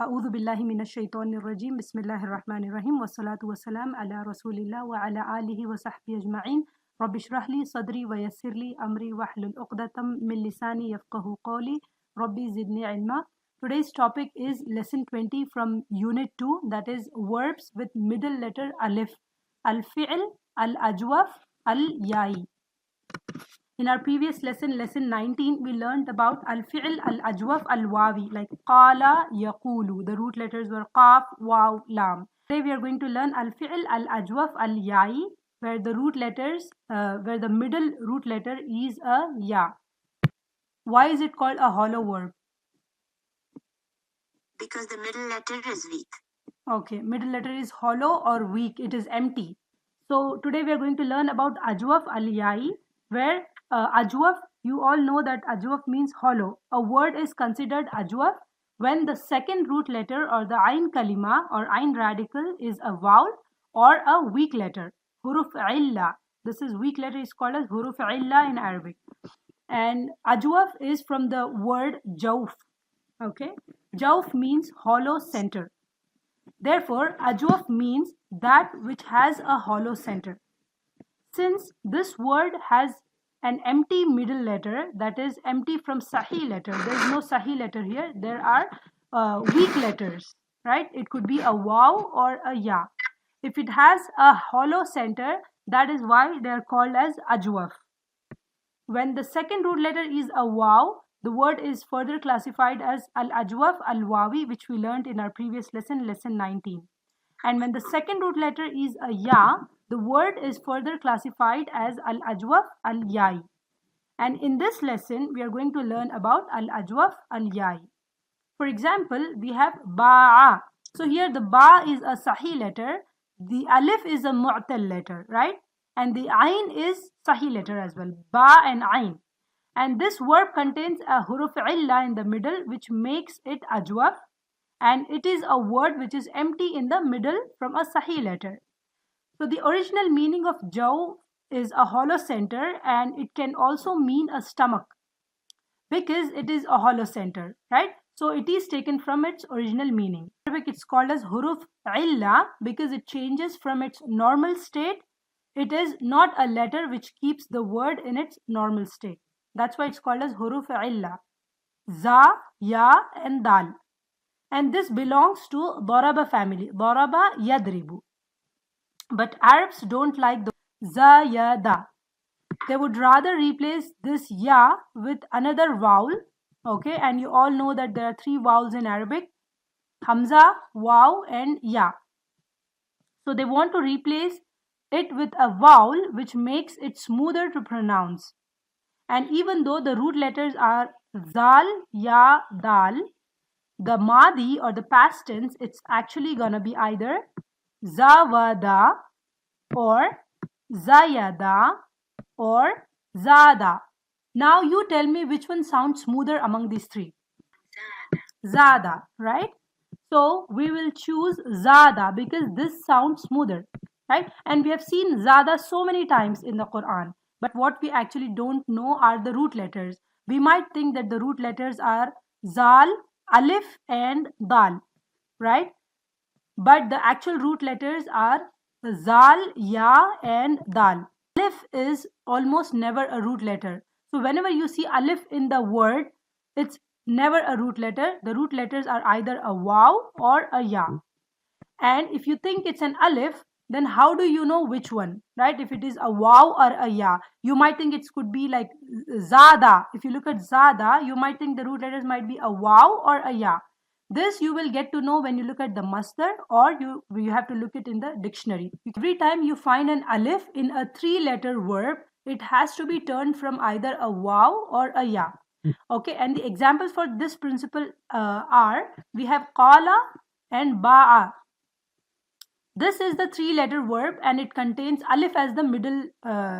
أعوذ بالله من الشيطان الرجيم بسم الله الرحمن الرحيم والصلاة والسلام على رسول الله وعلى آله وصحبه أجمعين رب اشرح لي صدري ويسر لي أمري واحلل عقدة من لساني يفقهوا قولي ربي زدني علما. Today's topic is lesson 20 from unit 2, that is verbs with middle letter alif. Al-fi'l, al-ajwaf, al-ya'i. In our previous lesson, lesson 19, we learned about al-fi'l, al-ajwaf, al-wawi, like qala, yaqulu. The root letters were qaf, waw, lam. Today we are going to learn al-fi'l, al-ajwaf, al-ya'i, where the root letters, where the middle root letter is a ya. Why is it called a hollow verb? Because the middle letter is weak. Okay, middle letter is hollow or weak. It is empty. So today we are going to learn about ajwaf al-ya'i, where ajwaf, you all know that ajwaf means hollow. A word is considered ajwaf when the second root letter or the ayn kalima or ayn radical is a vowel or a weak letter. Huruf illa. This is weak letter is called as huruf illa in Arabic. And ajwaf is from the word jawf. Okay, jawf means hollow center. Therefore, ajwaf means that which has a hollow center. Since this word has an empty middle letter, that is empty from sahih letter, there is no sahih letter here, there are weak letters, right? It could be a waw or a ya. If it has a hollow center, that is why they are called as ajwaf. When the second root letter is a waw, the word is further classified as al-ajwaf al-wawi, which we learned in our previous lesson, lesson 19. And when the second root letter is a ya, the word is further classified as al-ajwaf al-ya'i. And in this lesson, we are going to learn about al-ajwaf al-ya'i. For example, we have ba'a. So here the ba is a sahih letter, the alif is a mu'tal letter, right? And the ayn is sahih letter as well, ba and ayn. And this verb contains a huruf illa in the middle, which makes it ajwaf. And it is a word which is empty in the middle from a sahih letter. So the original meaning of jaw is a hollow center, and it can also mean a stomach because it is a hollow center, right? So it is taken from its original meaning. In Arabic, it's called as huruf illa because it changes from its normal state. It is not a letter which keeps the word in its normal state. That's why it's called as huruf illa. Za, ya and dal. And this belongs to daraba family. Daraba yadribu. But Arabs don't like the za, ya, da. They would rather replace this ya with another vowel. Okay, and you all know that there are three vowels in Arabic: hamza, waw and ya. So they want to replace it with a vowel which makes it smoother to pronounce. And even though the root letters are zal, ya, dal, the madi or the past tense, it's actually gonna be either zawada or zayada or zada. Now you tell me which one sounds smoother among these three. Zada, right? So we will choose zada because this sounds smoother, right? And we have seen zada so many times in the Quran. But what we actually don't know are the root letters. We might think that the root letters are zal, alif and dal, right? But the actual root letters are zal, ya and dal. Alif is almost never a root letter. So whenever you see alif in the word, it's never a root letter. The root letters are either a waw or a ya. And if you think it's an alif, then how do you know which one, right? If it is a waw or a ya, you might think it could be like zada. If you look at zada, you might think the root letters might be a waw or a ya. This you will get to know when you look at the masdar, or you have to look it in the dictionary. Every time you find an alif in a three-letter verb, it has to be turned from either a waw or a ya. Okay, and the examples for this principle are, we have qala and ba'a. This is the three-letter verb and it contains alif as the middle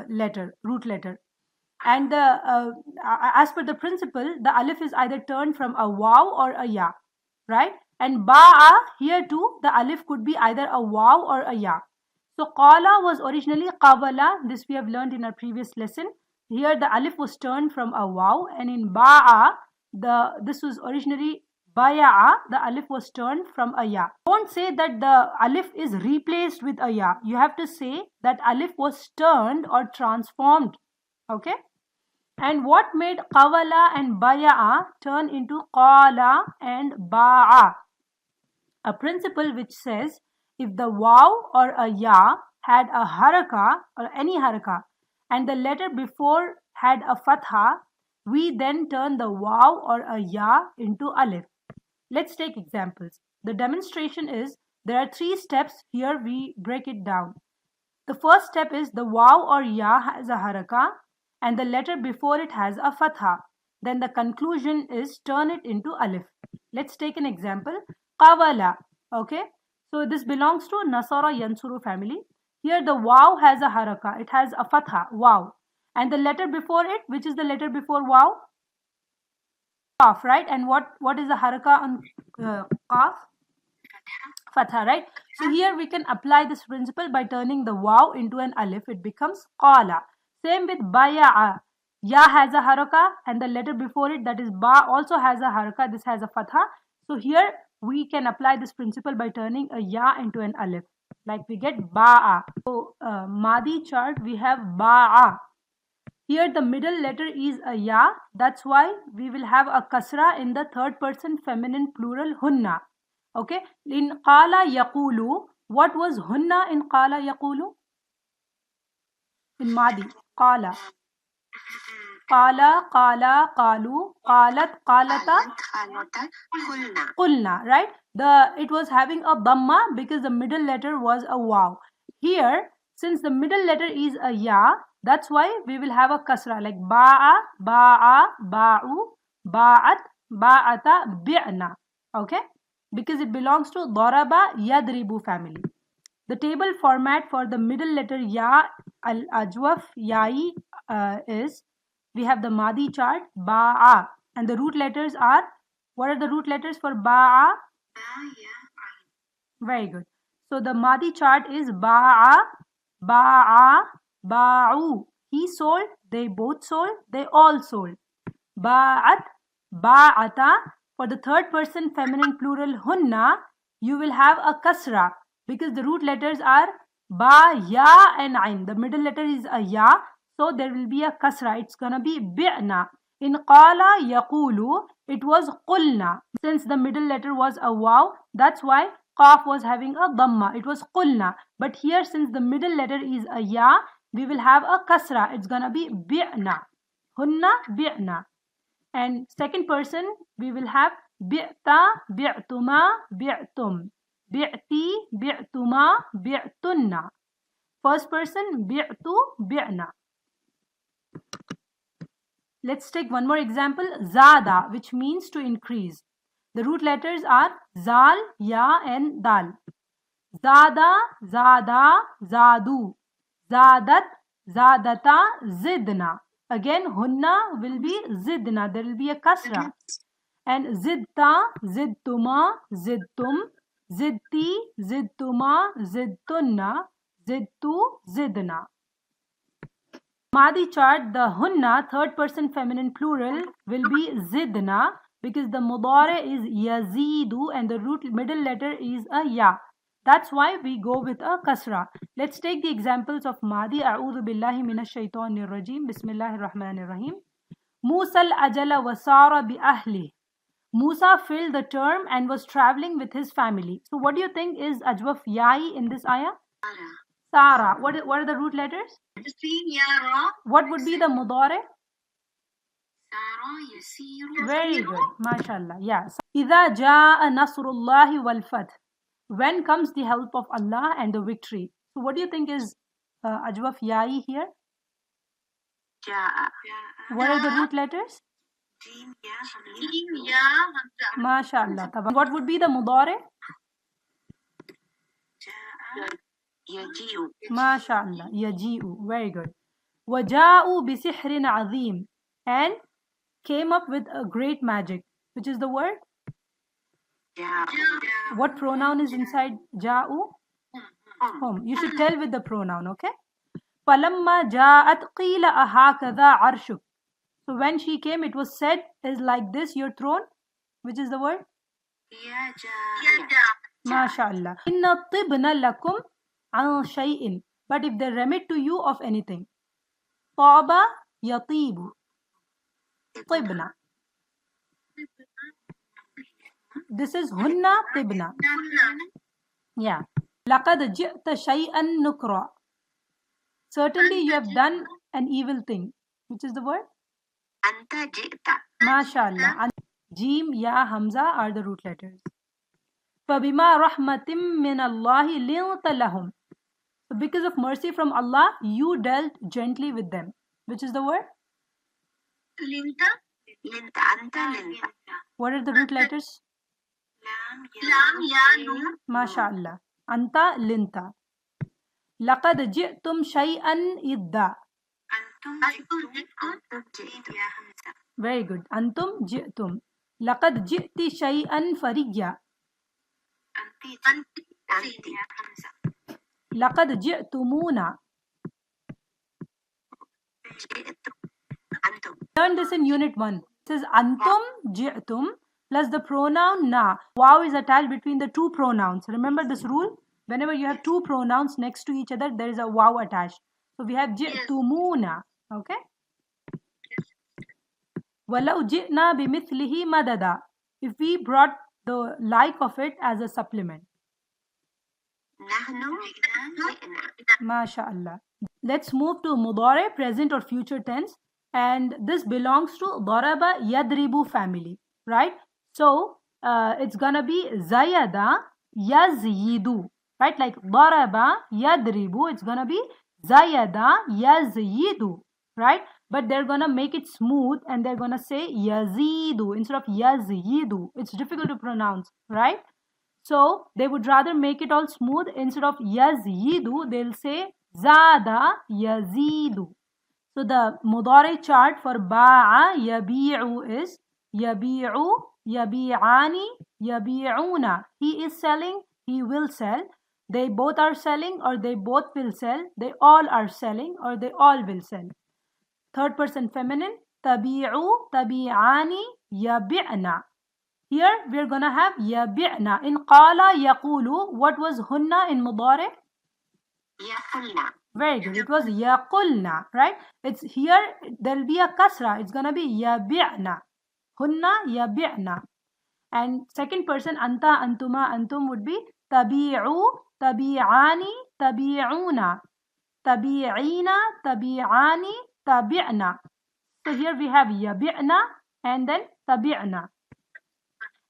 letter, root letter. And as per the principle, the alif is either turned from a waw or a ya, right? And ba'a, here too, the alif could be either a waw or a ya. So qala was originally qawala. This we have learned in our previous lesson. Here the alif was turned from a waw, and in ba'a, this was originally baya'a, the alif was turned from a ya. Don't say that the alif is replaced with a ya. You have to say that alif was turned or transformed. Okay? And what made qawala and baya'a turn into qala and ba'a? A principle which says if the waw or a ya had a haraka or any haraka and the letter before had a fatha, we then turn the waw or a ya into alif. Let's take examples. The demonstration is there are 3 steps. Here we break it down. The first step is the waw or ya has a haraka and the letter before it has a fatha. Then the conclusion is turn it into alif. Let's take an example. Qawala. Okay. So this belongs to Nasara Yansuru family. Here the waw has a haraka. It has a fatha. Waw. And the letter before it, which is the letter before waw? Qaf, right? And what is the haraka on qaf? Fatha, right? So here we can apply this principle by turning the waw into an alif. It becomes qala. Same with baya'a. Ya has a haraka and the letter before it, that is ba, also has a haraka. This has a fatha. So here we can apply this principle by turning a ya into an alif. Like we get ba'a. So Madi chart we have ba'a. Here the middle letter is a ya. That's why we will have a kasra in the third person feminine plural hunna. Okay. In qala yaqulu, what was hunna in qala yaqulu? In Madi. Qala. Qala, qala, qalu, qalat, qalata, qulna, right? It was having a dhamma because the middle letter was a waw. Here, since the middle letter is a ya, that's why we will have a kasra like ba'a, ba'a, ba'u, ba'at, ba'ata, bi'na. Okay? Because it belongs to daraba yadribu family. The table format for the middle letter ya, al-ajwaf, ya'i is, we have the Madi chart, ba'a. And the root letters are, what are the root letters for ba'a? Very good. So the Madi chart is ba'a, ba'a, ba'u. He sold, they both sold, they all sold. Ba'at, ba'ata. For the third person feminine plural hunna, you will have a kasra because the root letters are ba, ya and ain. The middle letter is a ya, so there will be a kasra. It's gonna be bi'na. In qala yaqulu, it was qulna. Since the middle letter was a waw, that's why qaf was having a dhamma. It was qulna. But here, since the middle letter is a ya, we will have a kasra. It's gonna be bi'na. Hunna bi'na. And second person, we will have bi'ta, bi'tuma, bi'tum. Bi'ti, bi'tuma, bi'tunna. First person, bi'tu, bi'na. Let's take one more example. Zada, which means to increase. The root letters are zal, ya and dal. Zada, zada, zadu. Zadat, zadata, zidna. Again, hunna will be zidna. There will be a kasra. And zidta, zidtuma, zidtum. Zidti, zidtuma, zidtunna. Zidtu, zidna. Madi chart, the hunna, third person feminine plural, will be zidna because the mudare is yazidu and the root middle letter is a ya. That's why we go with a kasra. Let's take the examples of Madi. A'udhu billahi minash shaitanir rajim. Bismillahir rahmanir rahim. Musa al-ajala wasara bi ahli. Musa filled the term and was traveling with his family. So what do you think is ajwaf ya'i in this ayah? Sara. What are the root letters? What would be the mudare? Very good. MashaAllah. Yeah. إِذَا جَاءَ نَصْرُ اللَّهِ وَالْفَتْحِ. When comes the help of Allah and the victory? So what do you think is ajwaf ya'i here? What are the root letters? MashaAllah. What would be the mudare? MashaAllah. Yaji'u. Very good. وَجَاءُوا بِسِحْرٍ عَظِيمٍ. And came up with a great magic. Which is the word? What pronoun is inside ja'u? Hum. You should tell with the pronoun, okay? فَلَمَّا جَاءَتْ قِيلَ أَهَاكَذَا عَرْشُكَ. So when she came, it was said, is like this your throne? Which is the word? MashaAllah. Inna tibna lakum an shay'in. But if they remit to you of anything. Taba yatibu. Tibna. This is hunna tibna. Yeah. Laqad ji'ta shay'an nukra. Certainly you have done an evil thing. Which is the word? Anta ji'ta. MashaAllah. Jim, Ya, Hamza are the root letters. فَبِمَا رَحْمَةٍ مِّنَ اللَّهِ لِنْتَ لَهُمْ. So because of mercy from Allah, you dealt gently with them. Which is the word? Linta. Linta. Anta linta. What are the root letters? Lam ya nun. MashaAllah. Anta linta. لَقَدْ جِئْتُمْ شَيْئًا إِدَّا. Antum ji'tum. Very good. Antum ji'tum. لَقَدْ جِئْتِ شَيْئًا فَرِيًّا. Anti. لَقَدْ جِئْتُمُونَا. Ji'tum. Antum. Learn this in unit 1. It says antum ji'tum plus the pronoun na. Wow is attached between the two pronouns. Remember this rule? Whenever you have two pronouns next to each other, there is a wow attached. So we have ji'tumuna. Okay? وَلَوْ جِئْنَا بِمِثْلِهِ مَدَدًا. If we brought the like of it as a supplement. Nahnu ji'na. MashaAllah. Let's move to mudare, present or future tense. And this belongs to daraba yadribu family. Right? So, it's gonna be zayada yazyidu. Right? Like daraba yadribu, it's gonna be zayada yazyidu. Right? But they're gonna make it smooth and they're gonna say yazidu instead of yazyidu. It's difficult to pronounce. Right? So, they would rather make it all smooth. Instead of yazyidu, they'll say zada yazidu. So, the mudare chart for ba'a yabi'u is yabi'u, yabi'ani, yabi'una. He is selling, he will sell. They both are selling or they both will sell. They all are selling or they all will sell. Third person feminine, tabi'u, tabi'ani, yabi'na. Here we are gonna have yabi'na. In qala yaqulu, what was hunna in mudare? Yaqulna. Very good. It was yaqulna, right? It's here there'll be a kasra. It's gonna be yabi'na. Hunna yabi'na. And second person anta, antuma, antum would be tabi'u, tabi'ani, tabi'una, tabi'ina, tabi'ani, tabi'na. So here we have yabi'na and then tabi'na.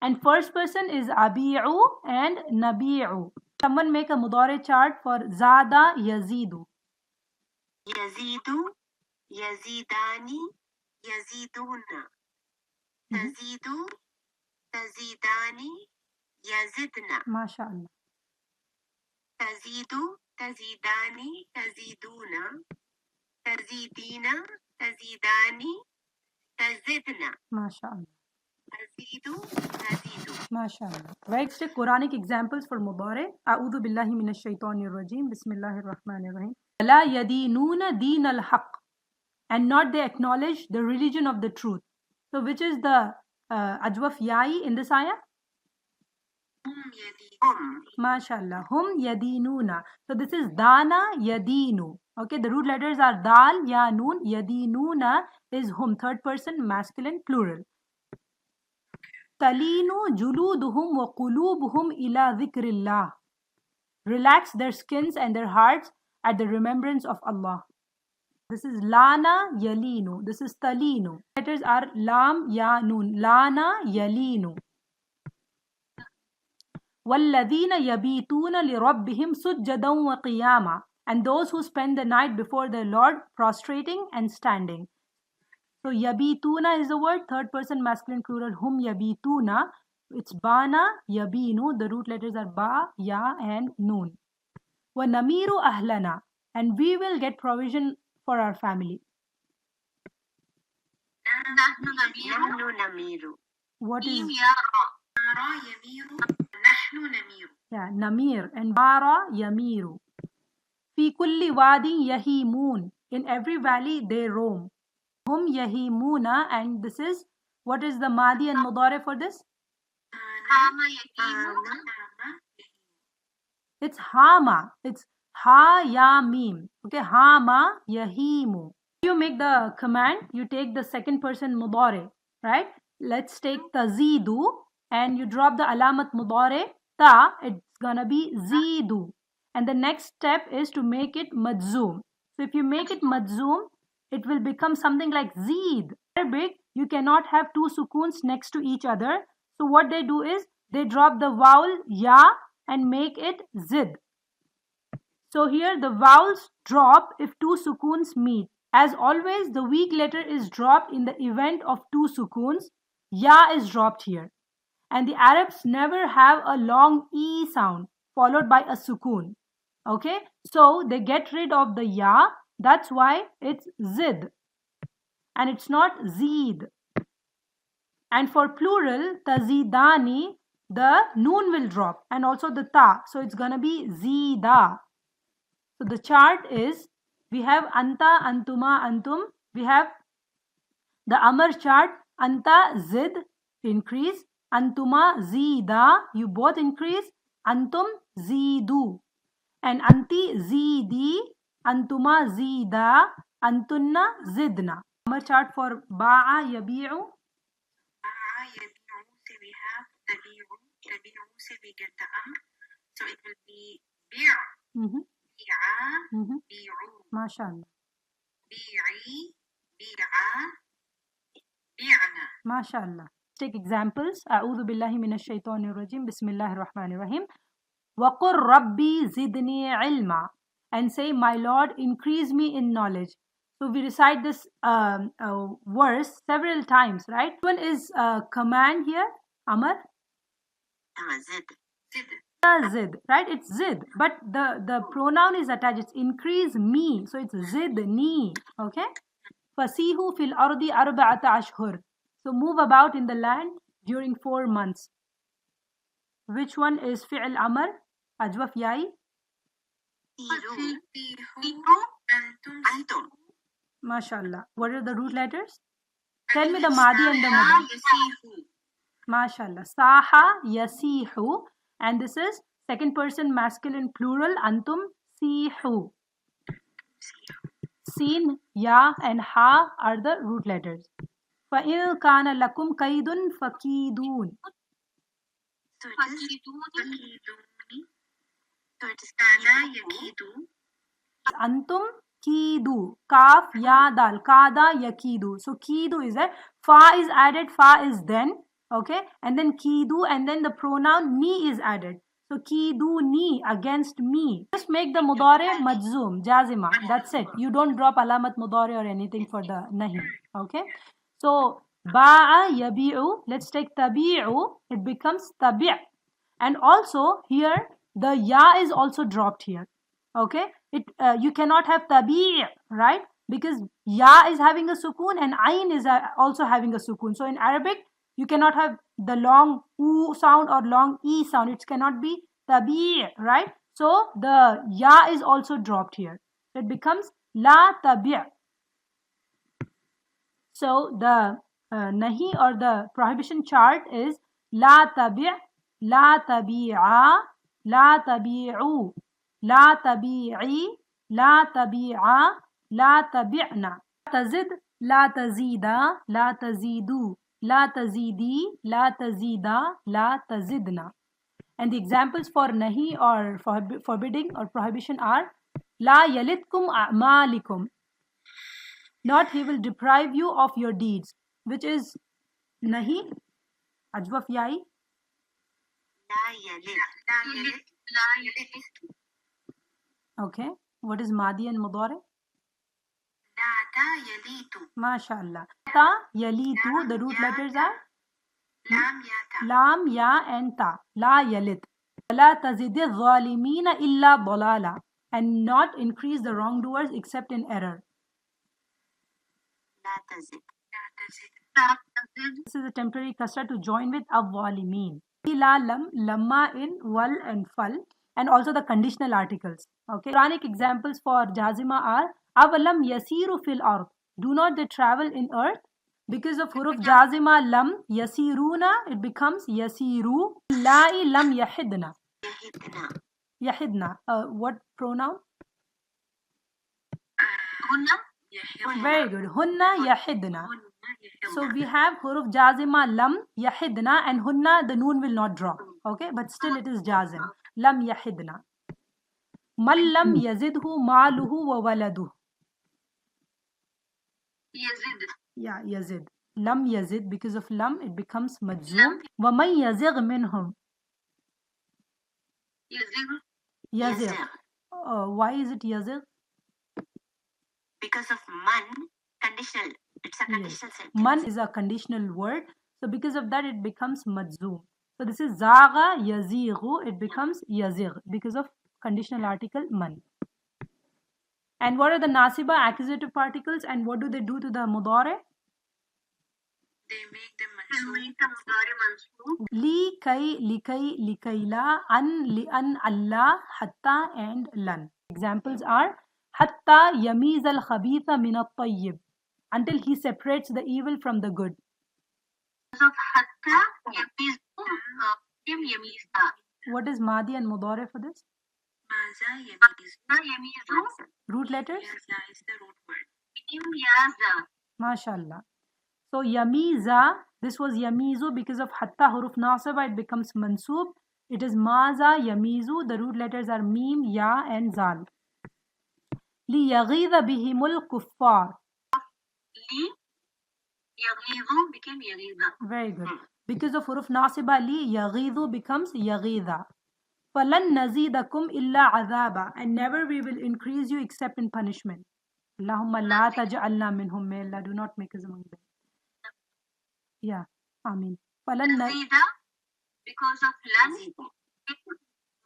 And first person is abi'u and nabi'u. Someone make a mudare chart for zada yazidu. Yazidu. Yazidani. Yaziduna. Tazidu. Tazidani. Yazidna. MashaAllah. Tazidu. Tazidani. Taziduna. Tazidina. Tazidani. Tazidna. MashaAllah. Tazidu. Tazidu. MashaAllah. Right, take Quranic examples for mudare. A'udhu billahi minash shaitanir rajim. Bismillahir rahmanir rahim. La yadinuna din al-haq. And not they acknowledge the religion of the truth. So which is the ajwaf ya'i in this ayah? MashaAllah. Hum yadinuna. So this is dana yadinu. Okay, the root letters are dal, ya, noon. Yadinuna is hum, third person, masculine, plural. Talinu juluduhum wa qulubuhum ila dhikrillah. Relax their skins and their hearts at the remembrance of Allah. This is lana yalinu. This is talinu. Letters are lam, ya, noon. Lana yalinu. وَالَّذِينَ يَبِيتُونَ لِرَبِّهِمْ سُجَّدًا وَقِيَامًا. And those who spend the night before their Lord prostrating and standing. So yabituna is the word, third person masculine plural, hum yabituna. It's bana, yabinu. The root letters are ba, ya and noon. Wa namiru ahlana. And we will get provision for our family. Nahnu namiru. What is? Nahnu namiru. Yeah, namir and bara yamiru. Fi kulli wadi yahimun. In every valley they roam. Hum yahimuna, and this is, what is the madi and mudare for this? Hama yahimu. It's hama. It's ha ya mim. Okay, hama yahimu. You make the command, you take the second person mudare, right? Let's take tazidu and you drop the alamat mudare ta, it's gonna be zidu. And the next step is to make it madzum. So if you make it madzum, it will become something like zid. Arabic, you cannot have two sukoons next to each other. So what they do is they drop the vowel ya and make it zid. So here the vowels drop if two sukoons meet. As always, the weak letter is dropped in the event of two sukoons. Ya is dropped here. And the Arabs never have a long E sound followed by a sukoon. Okay, so they get rid of the ya. That's why it's zid. And it's not zid. And for plural, tazidani, the noon will drop and also the ta. So it's gonna be zida. So the chart is, we have anta, antuma, antum. We have the Amar chart, anta zid, increase. Antuma zida, you both increase. Antum zidu. And anti zidi, antuma zida, antunna zidna. Amar chart for ba'a yabi'u. Ba'a yabi'u, so we have tabi'u. Tabi'u, so we get the so it will be bir'. Bi'a, bi'u. MashaAllah. Bi'i, bi'a, bi'na. MashaAllah. Take examples. A'udhu billahi minash shaitanir rajim. Bismillahir rahmanir rahim. Waqur rabbi zidni ilma. And say, my Lord, increase me in knowledge. So we recite this verse several times, right? One is command here, Amar. Zid. Zid, right? It's zid, but the pronoun is attached. It's increase me, so it's zidni. Okay. Fasihu fil ardi arba'ata ashhur. So move about in the land during 4 months. Which one is fi'l amr? Ajwaf yai. Antum. MashaAllah. What are the root letters? Tell me the madi and the mudari. MashaAllah. Saha yasihu. And this is second person masculine plural. Antum sihu. Sin, ya and ha are the root letters. فَإِنْ كَانَ لَكُمْ كَيْدٌ فَكِيدُونَ. So it is kana yakidu. Antum kidu. Kaf ya dal. Kada yakidu. So kidu is there. Fa is added. Fa is then. Okay. And then kidu. And then the pronoun ni is added. So kidu ni, against me. Just make the mudare majzoom. Jazima. That's it. You don't drop alamat mudare or anything for the nahi. Okay. So ba'a yabi'u. Let's take tabi'u. It becomes tabi'. And also here the ya is also dropped here. Okay, you cannot have tabi', right? Because ya is having a sukoon and ayn is also having a sukoon. So in Arabic, you cannot have the long u sound or long e sound. It cannot be tabi', right? So the ya is also dropped here. It becomes la tabi'. So the nahi or the prohibition chart is la tabi', la tabi'a, la tabi'u, la tabi'i, la tabi'a, la tabi'na. La tazid, la tazida, la tazidu, la tazidi, la tazida, la tazidna. And the examples for nahi or forbidding or prohibition are la yalitkum a'malikum. Not he will deprive you of your deeds, which is nahi, ajwaf yai. Okay, what is madi and mudare? MashaAllah. Ta yalitu, the root letters are lam, ya and ta. La yalit. La tazidi zalimina illa dalala. And not increase the wrongdoers except in error. This is a temporary kasra to join with avwalimeen. La lam, lamma in, wal and fal, and also the conditional articles. Okay. Quranic examples for jazima are avalam yasiru fil ard. Do not they travel in earth? Because of huruf jazima lam, yasiruna, it becomes yasiru. Lai lam yahidna. Yahidna. What pronoun? Hunna. Very good. Hunna yahidna. So we have huruf jazima lam yahidna and hunna, the noon will not drop. Okay, but still it is jazim. Lam yahidna. Man lam yazidhu maluhu wa waladuhu. Yazid. Yeah, yazid. Lam yazid, because of lam it becomes majzoom. Wa man yazigh minhum. Yazig. Yazigh. Why is it yazigh? Because of man, conditional. It's a conditional sentence. Man is a conditional word. So because of that it becomes majzoom. So this is zaga yazighu, it becomes yazigh because of conditional article man. And what are the nasiba accusative particles and what do they do to the mudare? They make them mansoob. Li, kai, likai, likaila, an, lian, allah, hatta and lan. Examples are hatta yamiz al khabitha min al tayyib, until he separates the evil from the good. So hatta yamizu. What is madi and mudare for this? Maza yamizu. Root letters? Yaza is the root word. Yaza. MashaAllah. So yamiza, this was yamizu because of hatta huruf nasiba, it becomes mansoob. It is maza yamizu, the root letters are mim, ya and zal. Li yaghidha bihimul kuffar. Li yaghidu became yaghidha. Very good. Because of huruf nasiba, li yaghidu becomes yaghidha. فَلَن نَزِيدَكُمْ إِلَّا عَذَابًا, and never we will increase you except in punishment. Allahumma la taj'alna minhum, may Allah do not make us among them. Yeah, Ameen. Nazida, because of lan,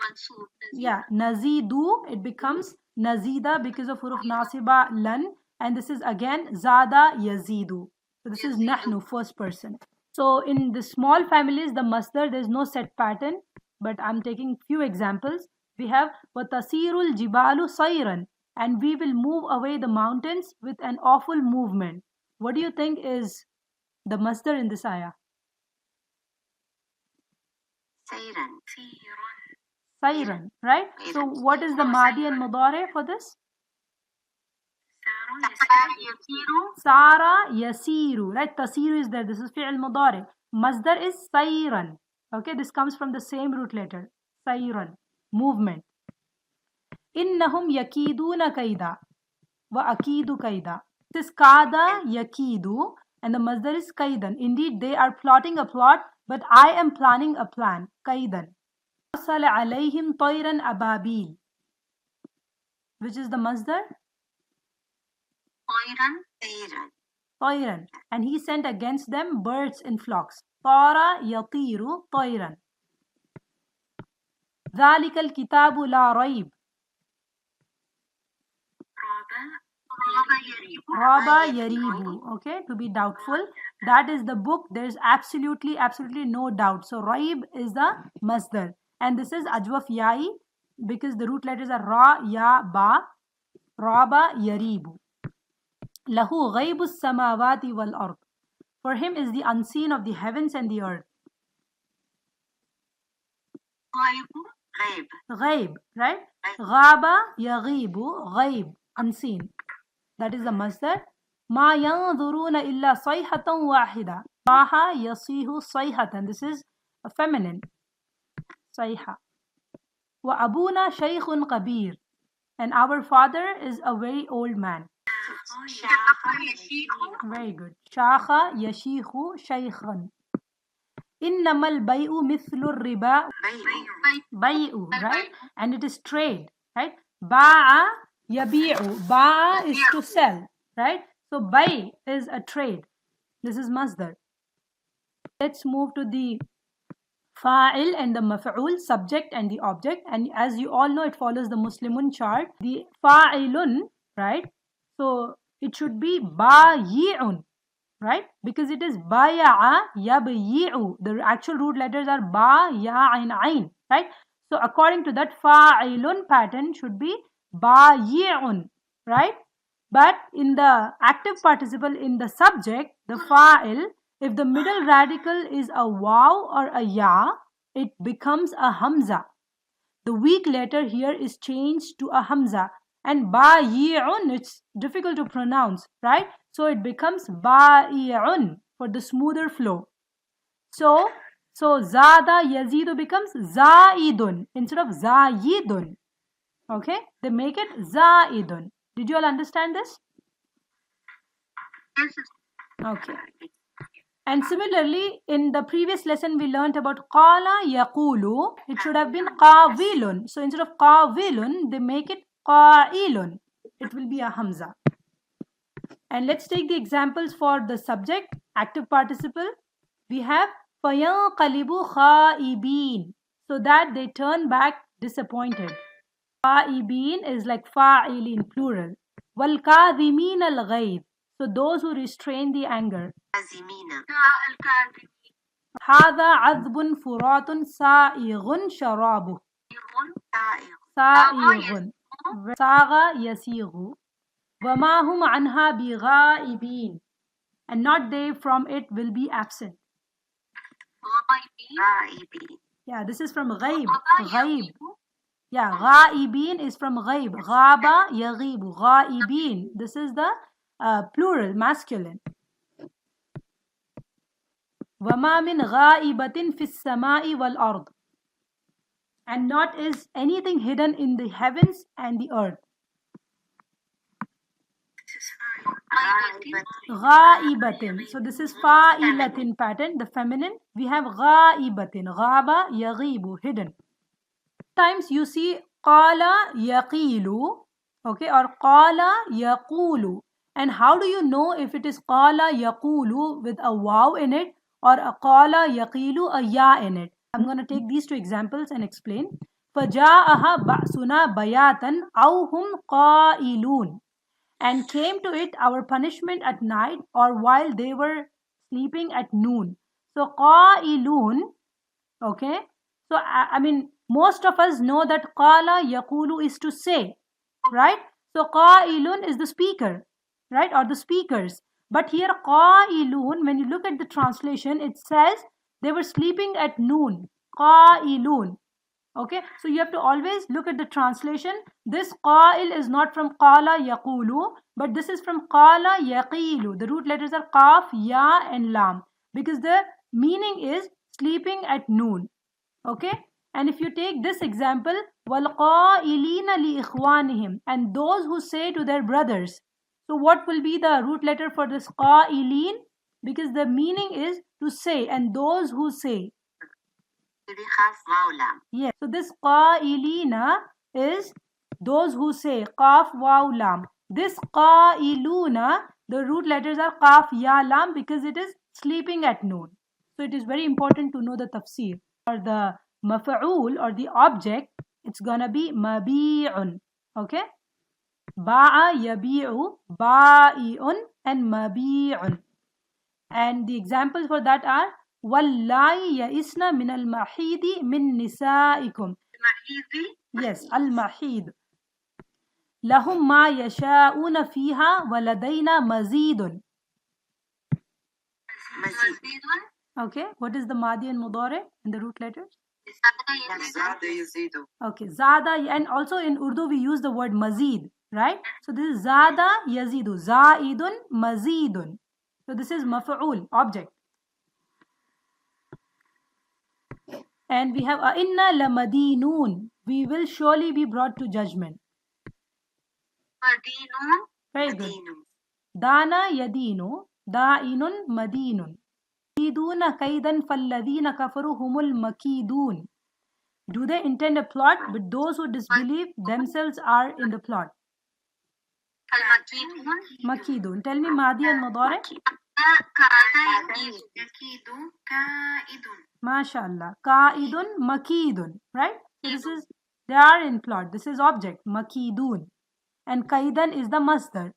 mansoob. Yeah, nazidu, it becomes nazida because of huruf nasiba lan, and this is again zada yazidu. So this is nahnu, first person. So in the small families, the masdar, there is no set pattern, but I'm taking few examples. We have watasirul jibalu sayran, and we will move away the mountains with an awful movement. What do you think is the masdar in this ayah? Sayran. Sayran, right? So what is the madi and mudare for this? Sara yasiru, right? Tasiru is there. This is fi'l mudare. Masdar is sayran. Okay, this comes from the same root letter. Sayran, movement. Innahum yakiduna kaida wa akidu kaida. This is kada yakidu and the masdar is kaidan. Indeed, they are plotting a plot, but I am planning a plan. Kaidan. Arsal alayhim tayran ababil. Which is the masdar? Tayran. And he sent against them birds in flocks. Tara yatiru tayran. ذلك الكتاب لا ريب. Raba yaribu. Okay, to be doubtful. That is the book. There is absolutely no doubt. So raib is the masdar. And this is ajwaf yai because the root letters are ra, ya, ba. Raba yaribu. Lahu ghaibu samawati wal ard. For him is the unseen of the heavens and the earth. Ghaib, right? Ghaba yaghibu, ghaib, unseen. That is the masdar. Ma yanzuruna illa sayhatan wahida. Saha yasihu sayhatan. This is a feminine. Sayha. Wa abuna shaykhun kabir. And our father is a very old man. Very good. Shakha yashihu shaykhan. Innamal bay'u mithlu riba. Bay'u, right? And it is trade, right? Ba'a yabi'u. Ba'a is to sell, right? So bay is a trade. This is masdar. Let's move to the fa'il and the maf'ul, subject and the object. And as you all know, it follows the Muslimun chart. The fa'ilun, right? So it should be bayi'un, right? Because it is baya'a yabyi'u. The actual root letters are ba, ya, and ain, right? So according to that, fa'ilun pattern should be bayi'un, right? But in the active participle, in the subject, the fa'il, if the middle radical is a waw or a ya, it becomes a hamza. The weak letter here is changed to a hamza. And ba'i'un, it's difficult to pronounce, right? So it becomes ba'i'un for the smoother flow. So zada yazidu becomes zaidun instead of zayidun. Okay, they make it zaidun. Did you all understand this? Yes. Okay. And similarly, in the previous lesson, we learnt about qala yaqulu. It should have been qawilun. So instead of qawilun, they make it qailun. It will be a hamza. And let's take the examples for the subject, active participle. We have fayanqalibu khaibin. So that they turn back disappointed. Khaibin is like fa'ilin plural. Wal kadhimin al ghayb. So those who restrain the anger. هذا عذب فرات سائغ شرابه. سائغ ساغ يسيغ وما هم عنها بغائبين, and not they from it will be absent. Yeah, this is from ghaib. Ghaib. Yeah, ghaibin is from ghaib. Ghaba yaghibu. Ghaibin. This is the plural, masculine. وَمَا مِنْ غَائِبَةٍ فِي السَّمَاءِ وَالْأَرْضِ, and not is anything hidden in the heavens and the earth. غَائِبَةٍ. So this is fa'ilatin pattern, the feminine. We have غَائِبَةٍ. غَابَ يَغِيبُ, hidden. Sometimes you see قَالَ يَقِيلُ, okay, or قَالَ يَقُولُ. And how do you know if it is qala yaqulu with a waw in it or a qala yaqilu a ya in it? I'm going to take these two examples and explain. فَجَاءَهَا بَأْسُنَا بَيَاتًا أَوْ هُمْ قَائِلُونَ. And came to it our punishment at night or while they were sleeping at noon. So qa'ilun, okay. So I mean most of us know that qala yaqulu is to say, right? So qa'ilun is the speaker, right, or the speakers. But here qa'ilun, when you look at the translation, it says they were sleeping at noon. Qa'ilun. Okay, so you have to always look at the translation. This qa'il is not from qala yaqulu, but this is from qala yaqilu. The root letters are qaf, ya and lam, because the meaning is sleeping at noon. Okay, and if you take this example, وَالْقَائِلِينَ لِإِخْوَانِهِمْ, and those who say to their brothers. So what will be the root letter for this qa'ilin? Because the meaning is to say, and those who say. Yes, so this qa'ilina is those who say, qaf waw lam. This qa'iluna, the root letters are qaf ya lam because it is sleeping at noon. So it is very important to know the tafsir. For the maf'ul or the object, it's gonna be mabi'un. Okay? Ba'a yabi'u, ba'i'un, and mabi'un. And the examples for that are Wallahi ya'isna min al-mahidi min nisa'ikum. Yes, al-mahid. Lahum ma yasha'una fiha waladaina mazidun. Okay, what is the madi and mudare in the root letters? Okay, zada, and also in Urdu we use the word mazid, right? So this is zada yazidu, zaidun mazidun. So this is maf'ul, object. And we have inna lamadinun, we will surely be brought to judgment. Very good. Dana yadinu, da'inun madinun. Yiduna kaidan falladina kafaru humul makidun. Do they intend a plot? But those who disbelieve themselves are in the plot. Makidun. Tell me Madi and Mudare. MashaAllah. Ka'idun, makidun. Right? So this is, they are in plot. This is object. Makidun. And kaidan is the masdar.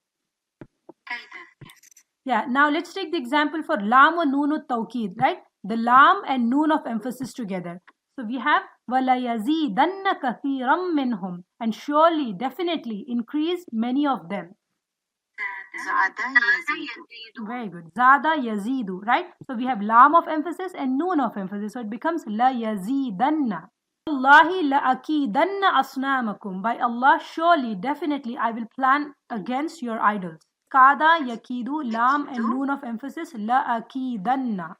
Yeah, now let's take the example for lam wa noon tawqeed, right? The lam and noon of emphasis together. So we have وَلَيَزِيدَنَّ كَثِيرًا مِّنْهُمْ, and surely, definitely increase many of them. Zada yazidu. Very good. Zada yazidu, right? So we have lam of emphasis and noon of emphasis. So it becomes la yazidanna. Allahi la akidanna asnamakum. By Allah, surely, definitely, I will plan against your idols. Kada yakidu, lam and noon of emphasis, la akidanna.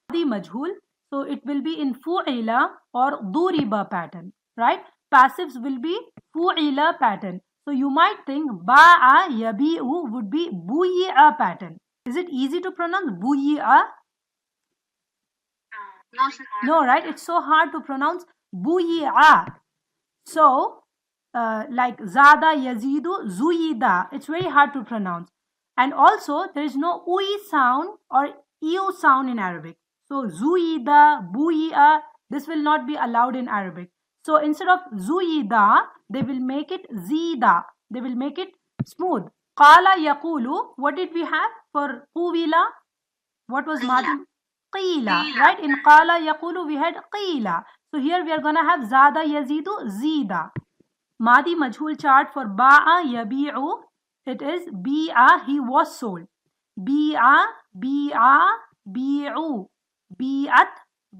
Madi majhul. So it will be in fu'ila or duriba pattern, right? Passives will be fu'ila pattern. So you might think ba'a yabi'u would be buyi'a pattern. Is it easy to pronounce buyi'a? No, right? It's so hard to pronounce buyi'a. So, like zada yazidu, zuyida. It's very hard to pronounce. And also, there is no ui sound or eu sound in Arabic. So, zuyida, buyi'a, this will not be allowed in Arabic. So, instead of zuyida, they will make it zida. They will make it smooth. Qala yaqulu, what did we have for quvila? What was madi? Qila, right? In qala yaqulu, we had qila. So, here we are going to have zada yazidu, zida. Madi majhul chart for ba'a yabi'u, it is bi'a, he was sold. Bi'a, bi'a, bi'u. Bi'at,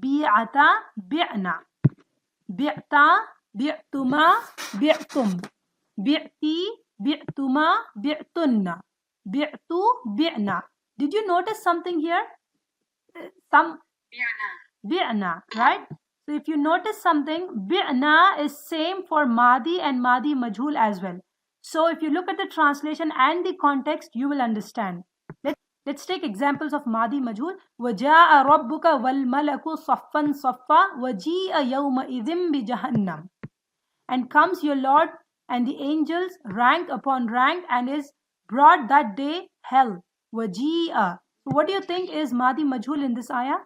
bi'ata, bi'na. Bi'ta, bi'tuma, bi'tum. Bi'ti, bi'tuma, bi'tunna. Bi'tu, bi'na. Did you notice something here? Bi'na, right? So if you notice something, bi'na is same for madi and madi majhul as well. So if you look at the translation and the context, you will understand. Let's take examples of madi majhul. وَجَاءَ رَبُّكَ وَالْمَلَكُ صَفًّا صَفًّا وَجِيءَ يَوْمَئِذٍ بِجَهَنَّمَ. And comes your Lord and the angels rank upon rank and is brought that day hell. وَجِيءَ. So what do you think is madi majhul in this ayah?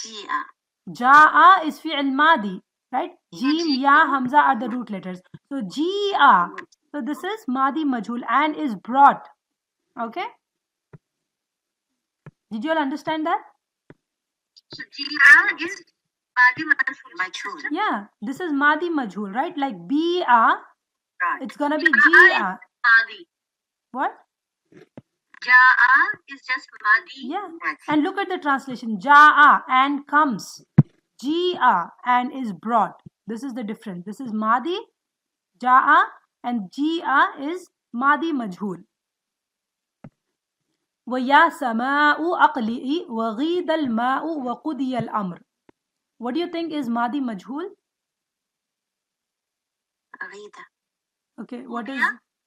Ji'a. Ja'a is fi'l madi, right? Jim, ya, hamza are the root letters. So ji'a. So this is madi majhul and is brought. Okay? Did you all understand that? So ji'a is madi majhul. Yeah, this is madi majhul, right? Like bi'a, Right. it's gonna be ji'a. Madi. What? Ja'a is just madi. Yeah. Right. And look at the translation. Ja'a and comes. Ji'a and is brought. This is the difference. This is madi, ja'a, and ji'a is madi majhul. وَيَا سَمَاءُ أَقْلِئِ وَغِيدَ الْمَاءُ وَقُضِيَ الْأَمْرُ. What do you think is madi majhul? Ghida. Okay, what is?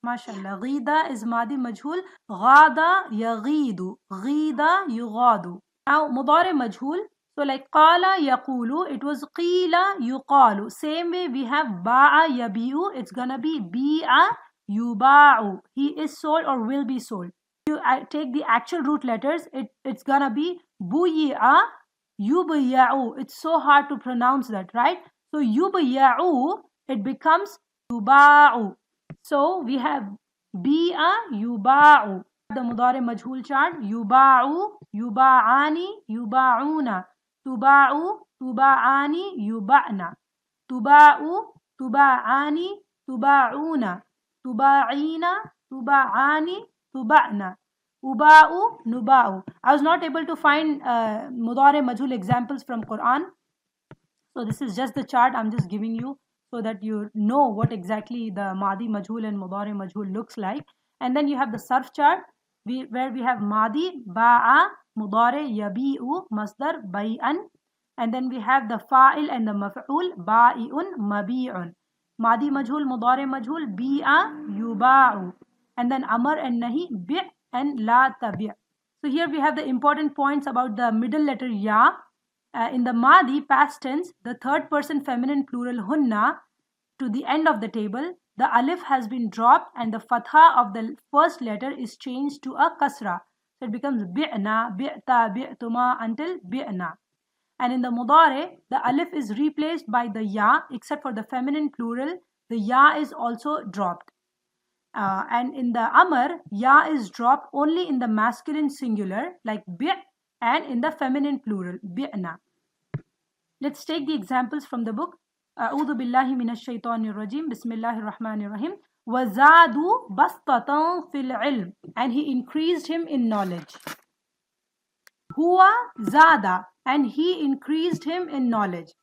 MashaAllah. Ghida is madi majhul. Ghada yaghidu. Ghida yughadu. Now, mudari majhul. So like qala yaqulu, it was qila yuqalu. Same way we have ba'a yabi'u, it's gonna be bi'a yuba'u. He is sold or will be sold. If you take the actual root letters, it's gonna be buyi'a yubaya'u. It's so hard to pronounce that, right? So yubaya'u, it becomes yuba'u. So we have bi'a yuba'u. The mudari majhul chart, yuba'u, yuba'ani, yuba'una. Tuba'u, tuba'ani, yuba'na. Tuba'u, tuba'ani, tuba'una. Tuba'ina, tuba'ani, tuba'na. Uba'u, nuba'u. I was not able to find mudari majhul examples from Quran. So this is just the chart I'm just giving you so that you know what exactly the madi majhul and mudari majhul looks like. And then you have the sarf chart where we have madi, ba'a, mudari, yabi'u, masdar, bay'an. And then we have the fa'il and the maf'ul, ba'i'un, mabi'un. Madi majhul, mudari majhul, bi'a, yuba'u. And then amar and nahi, bi' and la tabi'. So here we have the important points about the middle letter ya. In the madi past tense, the third person feminine plural hunna, to the end of the table, the alif has been dropped and the fatha of the first letter is changed to a kasra. So it becomes bi'na, bi'ta, bi'tuma until bi'na. And in the mudari, the alif is replaced by the ya, except for the feminine plural, the ya is also dropped. And in the amar, ya is dropped only in the masculine singular, like bi', and in the feminine plural, bi'na. Let's take the examples from the book. أعوذ بالله من الشيطان الرجيم بسم الله الرحمن الرحيم وَزَادُوا بَسْطَةً فِي الْعِلْمِ, and he increased him in knowledge. Huwa zada, and he increased him in knowledge.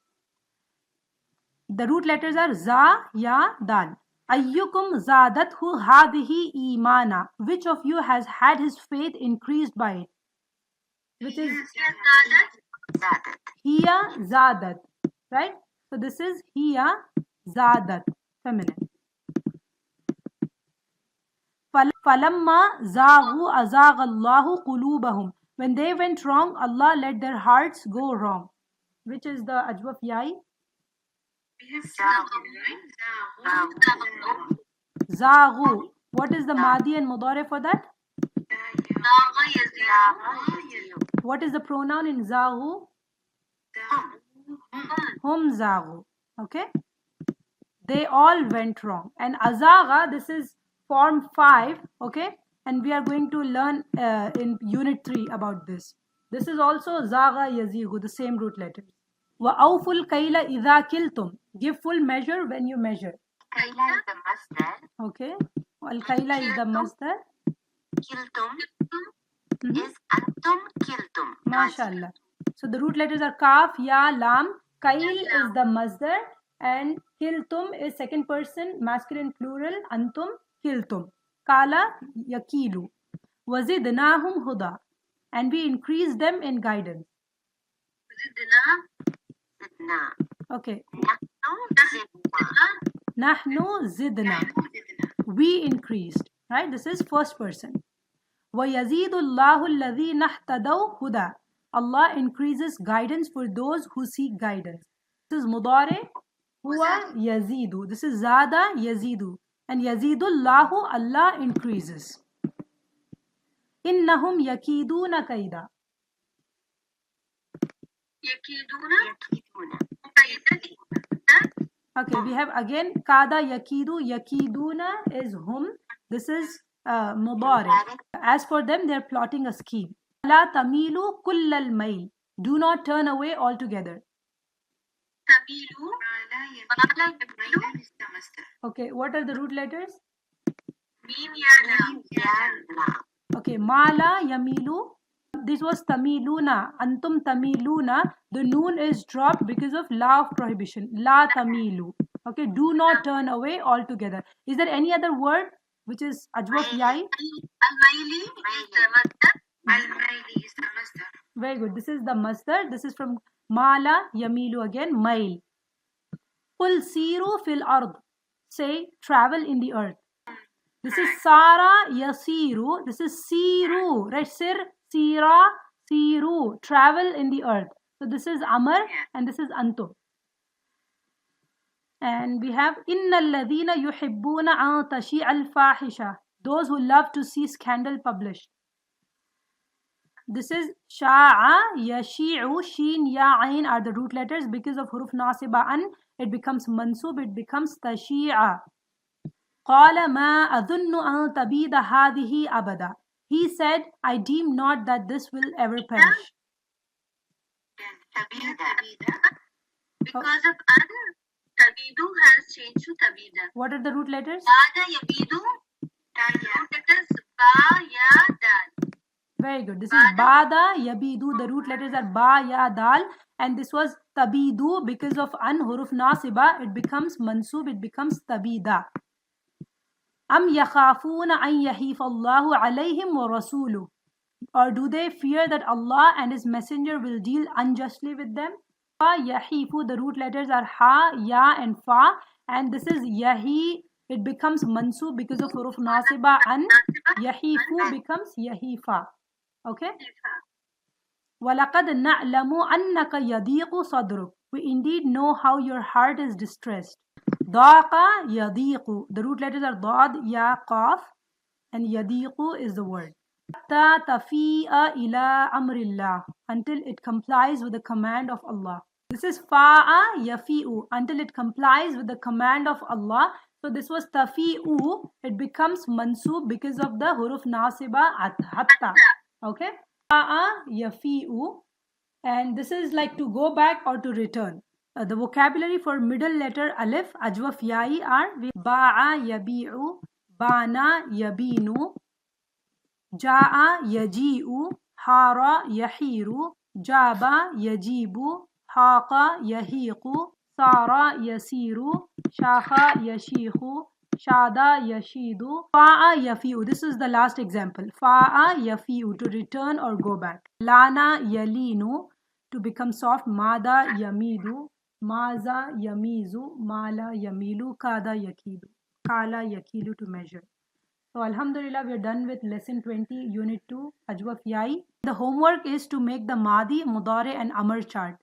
The root letters are za, ya, dal. Ayyukum zadathu hadihi imana. Which of you has had his faith increased by it? Which is hiya zadat, right? So this is hiya zadat, feminine. Falamma zaghu azaghallahu qulubahum. When they went wrong, Allah let their hearts go wrong. Which is the ajwaf yai? Zaghu. What is the madi and mudare for that? What is the pronoun in zaghu? Hum zaghu. Okay? They all went wrong. And azaga, this is form 5. Okay? And we are going to learn in unit 3 about this. This is also zaga yazighu, the same root letters. وَأَوْفُوا الْكَيْلَ إِذَا كِلْتُمْ. Give full measure when you measure. Kaila is the masdar. Okay. Al-Kaila is the masdar. Kiltum is antum kiltum. MashaAllah. So the root letters are kaf, ya, lam. Kail is the masdar. And kiltum is second person, masculine plural. Antum kiltum. Kala yakilu. Wazidnahum huda. And we increased them in guidance. Okay. Nahnu zidna. We increased. Right? This is first person. وَيَزِيدُ اللَّهُ الَّذِينَ اهْتَدَوْا هُدًى. Allah increases guidance for those who seek guidance. This is mudare. Huwa yazidu. This is zada yazidu. And yazidullahu, Allah increases. Innahum yakiduna kaida. Okay, we have again kada yakidu. Yakiduna is hum. This is mudare. As for them, they are plotting a scheme. La tamilu kullal mail. Do not turn away altogether. Okay, what are the root letters? Okay, mala yamilu. This was tamiluna. Antum tamiluna. The noon is dropped because of la of prohibition. La tamilu. Okay, do not turn away altogether. Is there any other word which is ajwaf yai? Al-maili is the masdar. Al-maili is the masdar. Very good. This is the masdar. This is from mala yamilu again. Mail. Qul siru fil ard. Say travel in the earth. This is sara yasiru. This is siru. Right? Sir, sira, siru. Travel in the earth. So this is amar and this is antum. And we have innal ladhina yuhibbuna an tashi'a al-fahisha. Those who love to see scandal published. This is sha'a, yashi'u, sheen, ya, ain are the root letters. Because of huruf nasiba an, it becomes mansub, it becomes tashi'a. Qala ma adunnu an tabida hadihi abada. He said, I deem not that this will ever perish. Because of an, tabidu has changed to tabida. What are the root letters? Bada yabidu, root letters ba, ya, dal. Very good. This is bada yabidu. The root letters are ba, ya, dal. And this was tabidu. Because of an huruf nasiba, it becomes mansub, it becomes tabida. Am yakhafuna an yahifa Allahu alayhim wa rasuluh. Or do they fear that Allah and His Messenger will deal unjustly with them? Yahifu, the root letters are ha, ya and fa. And this is yahi. It becomes mansub because of huruf nasiba an. Yahifu becomes yahifa. Okay? وَلَقَدْ نَعْلَمُ أَنَّكَ يَضِيقُ صَدْرُكَ. We indeed know how your heart is distressed. ضَاقَ يَضِيقُ. The root letters are ضاد, ya, qaf. And yadiqu is the word. حَتَّى تَفِيءَ إِلَىٰ أَمْرِ اللَّهِ. Until it complies with the command of Allah. This is fa'a yafi'u. Until it complies with the command of Allah. So this was tafi'u. It becomes mansub because of the huruf nasiba hatta. Okay? Fa'a yafi'u. And this is like to go back or to return. The vocabulary for middle letter alif, ajwaf ya'i are ba'a yabi'u, bana yabinu, ja'a yaji'u, hara yahiru, jaba yajibu, haqa yahiqu, sara yasiru, shakha yashikhu, shada yashidu, fa'a yafi'u. This is the last example. Fa'a yafi'u, to return or go back. Lana yalinu, to become soft. Mada yamidu, maza yamizu, mala yamilu, kada yakidu, kala yakilu, to measure. So alhamdulillah, we are done with lesson 20, unit 2, Ajwaf Ya'i. The homework is to make the Madi, Mudare and Amr chart.